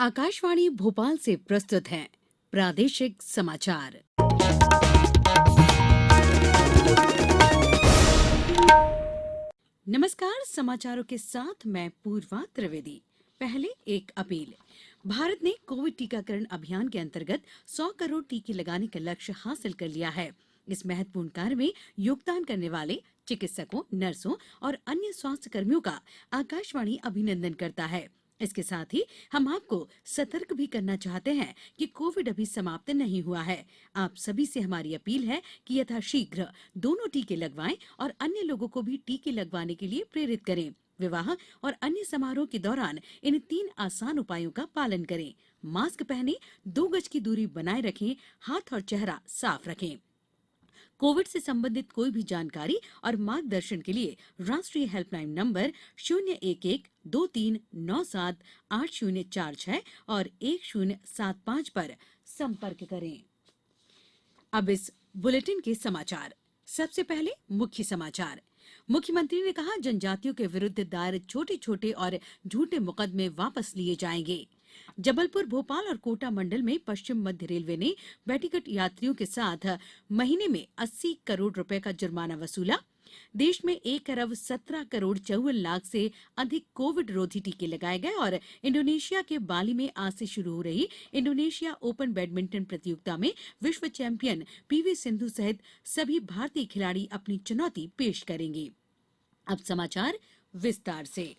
आकाशवाणी भोपाल से प्रस्तुत हैं प्रादेशिक समाचार। नमस्कार, समाचारों के साथ मैं पूर्वा त्रिवेदी। पहले एक अपील। भारत ने कोविड टीकाकरण अभियान के अंतर्गत 100 करोड़ टीके लगाने का लक्ष्य हासिल कर लिया है। इस महत्वपूर्ण कार्य में योगदान करने वाले चिकित्सकों, नर्सों और अन्य स्वास्थ्य कर्मियों का आकाशवाणी अभिनंदन करता है। इसके साथ ही हम आपको सतर्क भी करना चाहते हैं कि कोविड अभी समाप्त नहीं हुआ है। आप सभी से हमारी अपील है कि यथाशीघ्र दोनों टीके लगवाएं और अन्य लोगों को भी टीके लगवाने के लिए प्रेरित करें। विवाह और अन्य समारोह के दौरान इन 3 आसान उपायों का पालन करें। मास्क पहनें, 2 गज की दूरी बनाए रखें, हाथ और चेहरा साफ रखें। कोविड से संबंधित कोई भी जानकारी और मार्गदर्शन के लिए राष्ट्रीय हेल्पलाइन नंबर 01123978046 और 1075 पर संपर्क करें। अब इस बुलेटिन के समाचार। सबसे पहले मुख्य समाचार। मुख्यमंत्री ने कहा, जनजातियों के विरुद्ध दायर छोटे-छोटे और झूठे मुकदमे वापस लिए जाएंगे। जबलपुर, भोपाल और कोटा मंडल में पश्चिम मध्य रेलवे ने बैठीकट यात्रियों के साथ महीने में 80 करोड़ रुपए का जुर्माना वसूला। देश में 1 अरब 17 करोड़ 54 लाख से अधिक कोविड रोधी टीके लगाए गए और इंडोनेशिया के बाली में आज से शुरू हो रही इंडोनेशिया ओपन बैडमिंटन प्रतियोगिता में विश्व चैंपियन पीवी सिंधु सहित सभी भारतीय खिलाड़ी अपनी चुनौती पेश करेंगे। अब समाचार विस्तार से।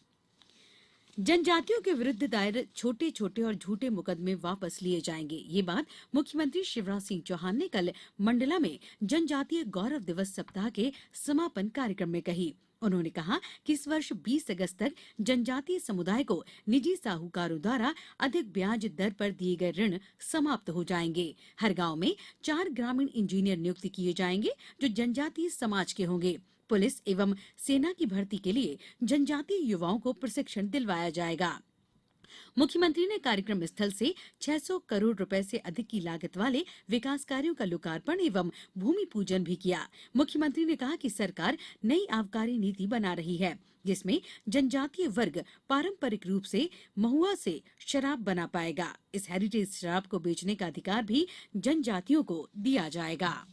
जनजातियों के विरुद्ध दायर छोटे-छोटे और झूठे मुकदमे वापस लिए जाएंगे। ये बात मुख्यमंत्री शिवराज सिंह चौहान ने कल मंडला में जनजातीय गौरव दिवस सप्ताह के समापन कार्यक्रम में कही। उन्होंने कहा कि इस वर्ष 20 अगस्त तक जनजातीय समुदाय को निजी साहूकारों द्वारा अधिक ब्याज दर पर दिए गए ऋण समाप्त हो जाएंगे। हर गांव में 4 ग्रामीण इंजीनियर नियुक्त किए जाएंगे जो जनजातीय समाज के होंगे। पुलिस एवं सेना की भर्ती के लिए जनजातीय युवाओं को प्रशिक्षण दिलवाया जाएगा। मुख्यमंत्री ने कार्यक्रम स्थल से 600 करोड़ रुपए से अधिक की लागत वाले विकास कार्यों का लोकार्पण एवं भूमि पूजन भी किया। मुख्यमंत्री ने कहा कि सरकार नई आबकारी नीति बना रही है जिसमें जनजातीय वर्ग पारंपरिक रूप से महुआ से शराब बना पाएगा। इस हेरिटेज शराब को बेचने का अधिकार भी जनजातियों को दिया जाएगा।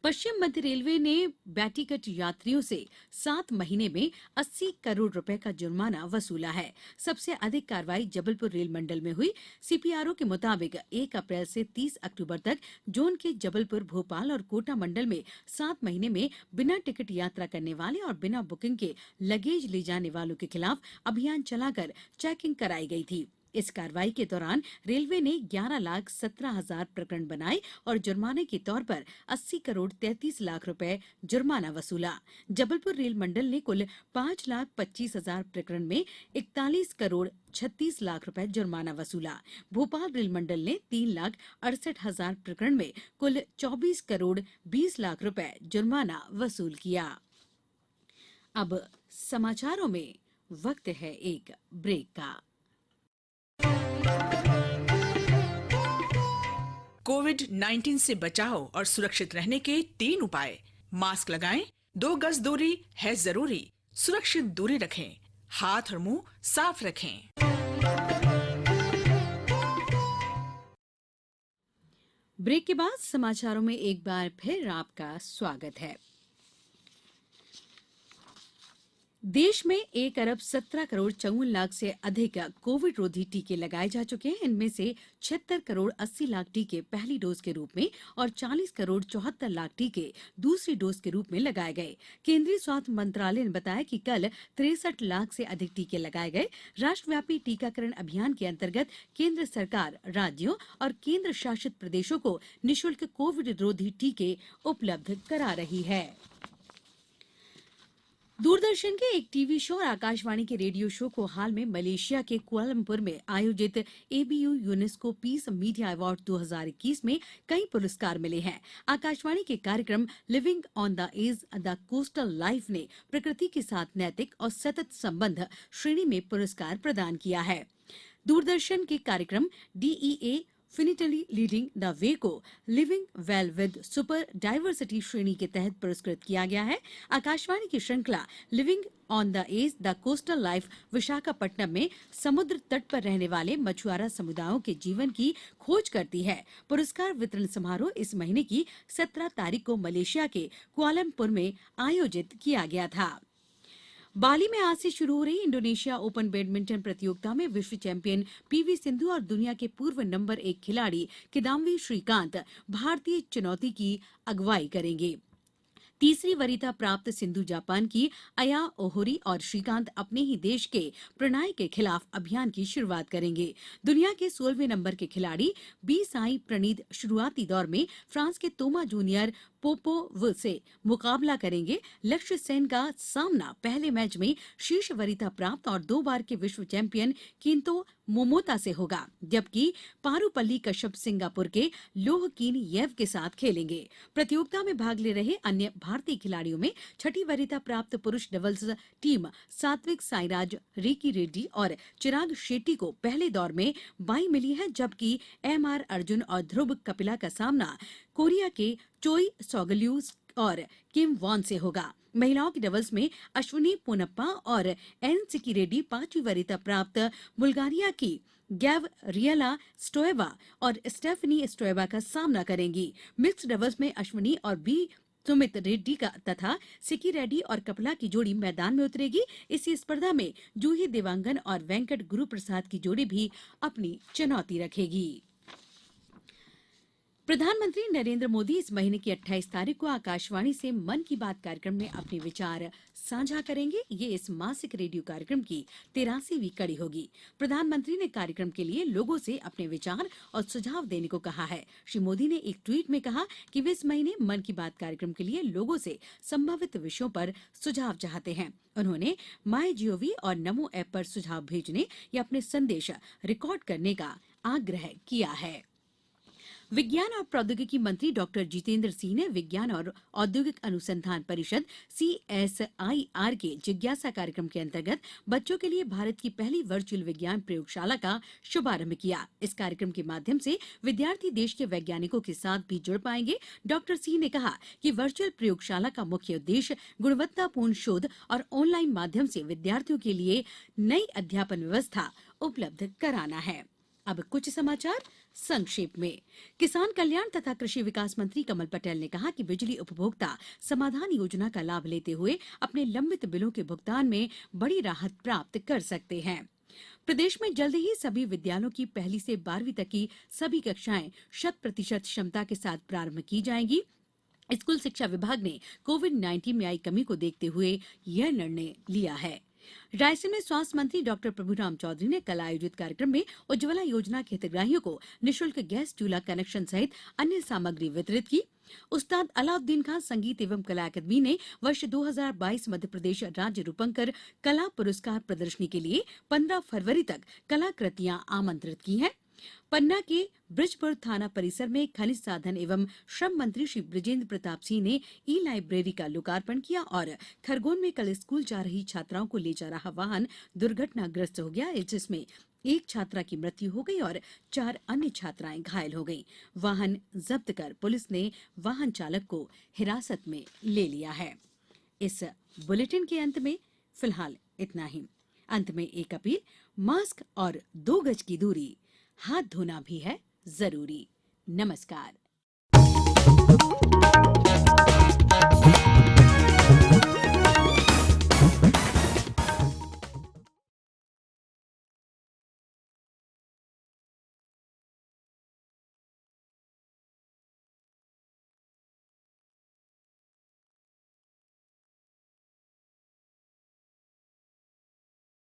पश्चिम मध्य रेलवे ने बैठीकट यात्रियों से 7 महीने में 80 करोड़ रुपए का जुर्माना वसूला है। सबसे अधिक कार्रवाई जबलपुर रेल मंडल में हुई। सीपीआरओ के मुताबिक 1 अप्रैल से 30 अक्टूबर तक जोन के जबलपुर, भोपाल और कोटा मंडल में 7 महीने में बिना टिकट यात्रा करने वाले और बिना बुकिंग के लगेज ले जाने वालों के खिलाफ अभियान चलाकर चेकिंग कराई गई थी। इस कार्रवाई के दौरान रेलवे ने 11,17,000 प्रकरण बनाए और जुर्माने के तौर पर 80 करोड़ 33 लाख रुपए जुर्माना वसूला। जबलपुर रेल मंडल ने कुल 5,25,000 प्रकरण में 41 करोड़ 36 लाख रुपए जुर्माना वसूला। भोपाल रेल मंडल ने 3,68,000 प्रकरण में कुल 24 करोड़ 20 लाख रुपए जुर्माना वसूल किया। अब समाचारों में वक्त है एक ब्रेक का। कोविड-19 से बचाव और सुरक्षित रहने के 3 उपाय। मास्क लगाएं, 2 गज दूरी है जरूरी, सुरक्षित दूरी रखें, हाथ और मुंह साफ रखें। ब्रेक के बाद समाचारों में एक बार फिर आपका स्वागत है। देश में 1 अरब 17 करोड़ 54 लाख से अधिक कोविड रोधी टीके लगाए जा चुके हैं। इनमें से 76 करोड़ 80 लाख टीके पहली डोज के रूप में और 40 करोड़ 74 लाख टीके दूसरी डोज के रूप में लगाए गए। केंद्रीय स्वास्थ्य मंत्रालय ने बताया कि कल 63 लाख से अधिक टीके लगाए गए। राष्ट्रव्यापी टीकाकरण अभियान के अंतर्गत केंद्र सरकार राज्यों और केंद्र शासित प्रदेशों को निःशुल्क कोविड रोधी टीके उपलब्ध करा रही है। दूरदर्शन के एक टीवी शो और आकाशवाणी के रेडियो शो को हाल में मलेशिया के कुआलालंपुर में आयोजित ABU UNESCO peace media award 2021 में कई पुरस्कार मिले हैं। आकाशवाणी के कार्यक्रम living on the edge the coastal life ने प्रकृति के साथ नैतिक और सतत संबंध श्रेणी में पुरस्कार प्रदान किया है। दूरदर्शन के कार्यक्रम DEA definitely leading the way को living well with super diversity श्रेणी के तहत पुरस्कृत किया गया है। आकाशवाणी की श्रृंखला living on the edge the coastal life Visakhapatnam में समुद्र तट पर रहने वाले मछुआरा समुदायों के जीवन की खोज करती है। पुरस्कार वितरण समारोह इस महीने की 17 तारीख को मलेशिया के कुआलालंपुर में आयोजित किया गया था। बाली में आज से शुरू हो रही इंडोनेशिया ओपन बैडमिंटन प्रतियोगिता में विश्व चैंपियन पीवी सिंधु और दुनिया के पूर्व नंबर 1 खिलाड़ी किदाम्बी श्रीकांत भारतीय चुनौती की अगुवाई करेंगे। तीसरी वरीयता प्राप्त सिंधु जापान की अया ओहोरी और श्रीकांत अपने ही देश के प्रणय के खिलाफ अभियान की शुरुआत करेंगे। दुनिया के 16वें नंबर के खिलाड़ी बी साई प्रणीत शुरुआती दौर में फ्रांस के तोमा जूनियर पोपोव से मुकाबला करेंगे। लक्ष्य सेन का सामना पहले मैच में शीर्ष वरीयता प्राप्त और 2 बार के विश्व चैंपियन किंतो मोमोता से होगा, जबकि पारुपल्ली कश्यप सिंगापुर के लोह कीन येव के साथ खेलेंगे। प्रतियोगिता में भाग ले रहे अन्य भारतीय खिलाड़ियों में छठी वरीयता प्राप्त पुरुष doubles team Satwik Sairaj recce Reddy और चिराग शेट्टी को पहले दौर में बाई मिली है, जबकि एमआर अर्जुन और ध्रुव कपिला का सामना कोरिया के चोई सोगल्यू और किम वॉन से होगा। महिलाओं की डबल्स में अश्विनी पोनप्पा और एन सिक्की रेड्डी 5वीं वरीयता प्राप्त बुल्गारिया की गैवरिएला स्टोएवा और स्टेफनी स्टोएवा का सामना करेंगी। मिक्स्ड डबल्स में अश्विनी और बी सुमित रेड्डी का तथा सिक्की रेड्डी और कपिला की जोड़ी मैदान में उतरेगी। इसी स्पर्धा में जूही देवांगन और वेंकट गुरु प्रसाद की जोड़ी भी अपनी चुनौती रखेगी। प्रधानमंत्री नरेंद्र मोदी इस महीने की 28 तारीख को आकाशवाणी से मन की बात कार्यक्रम में अपने विचार साझा करेंगे। ये इस मासिक रेडियो कार्यक्रम की 83वीं कड़ी होगी। प्रधानमंत्री ने कार्यक्रम के लिए लोगों से अपने विचार और सुझाव देने को कहा है। श्री मोदी ने एक ट्वीट में कहा कि वे इस महीने मन की बात कार्यक्रम के लिए लोगों से संभावित विषयों पर सुझाव चाहते हैं। उन्होंने माईजीओवी और नमो ऐप पर सुझाव भेजने या अपने संदेश रिकॉर्ड करने का आग्रह किया है। विज्ञान और प्रौद्योगिकी मंत्री डॉक्टर जितेंद्र सिंह ने विज्ञान और औद्योगिक अनुसंधान परिषद CSIR के जिज्ञासा कार्यक्रम के अंतर्गत बच्चों के लिए भारत की पहली वर्चुअल विज्ञान प्रयोगशाला का शुभारंभ किया। इस कार्यक्रम के माध्यम से विद्यार्थी देश के वैज्ञानिकों के साथ भी जुड़ पाएंगे। डॉक्टर सिंह ने कहा कि वर्चुअल प्रयोगशाला का मुख्य उद्देश्य गुणवत्तापूर्ण शोध और ऑनलाइन माध्यम से विद्यार्थियों के लिए नई अध्यापन व्यवस्था उपलब्ध कराना है। अब कुछ समाचार संक्षेप में। किसान कल्याण तथा कृषि विकास मंत्री कमल पटेल ने कहा कि बिजली उपभोक्ता समाधान योजना का लाभ लेते हुए अपने लंबित बिलों के भुगतान में बड़ी राहत प्राप्त कर सकते हैं। प्रदेश में जल्द ही सभी विद्यालयों की 1ली से 12वीं तक की सभी कक्षाएं 100% क्षमता के साथ प्रारंभ की जाएंगी। स्कूल शिक्षा विभाग ने कोविड-19 में आई कमी को देखते हुए यह निर्णय लिया है। रायसेन में स्वास्थ्य मंत्री डॉक्टर प्रभुराम चौधरी ने कल आयोजित कार्यक्रम में उज्ज्वला योजना के हितग्राहियों को निःशुल्क गैस चूल्हा कनेक्शन सहित अन्य सामग्री वितरित की। उस्ताद अलाउद्दीन खान संगीत एवं कला अकादमी ने वर्ष 2022 मध्य प्रदेश राज्य रूपंकर कला पुरस्कार प्रदर्शनी के लिए 15 फरवरी तक कलाकृतियां आमंत्रित की हैं। पन्ना के ब्रिजपुर थाना परिसर में खनिज साधन एवं श्रम मंत्री श्री बृजेंद्र प्रताप सिंह ने ई लाइब्रेरी का लोकार्पण किया और खरगोन में कल स्कूल जा रही छात्राओं को ले जा रहा वाहन दुर्घटनाग्रस्त हो गया, जिसमें एक छात्रा की मृत्यु हो गई और 4 अन्य छात्राएं घायल हो गईं। वाहन जब्त कर पुलिस ने वाहन चालक को हिरासत में ले लिया है। इस बुलेटिन के अंत में फिलहाल इतना ही। अंत में एक अपील, मास्क और 2 गज की दूरी, हाथ धोना भी है जरूरी। नमस्कार।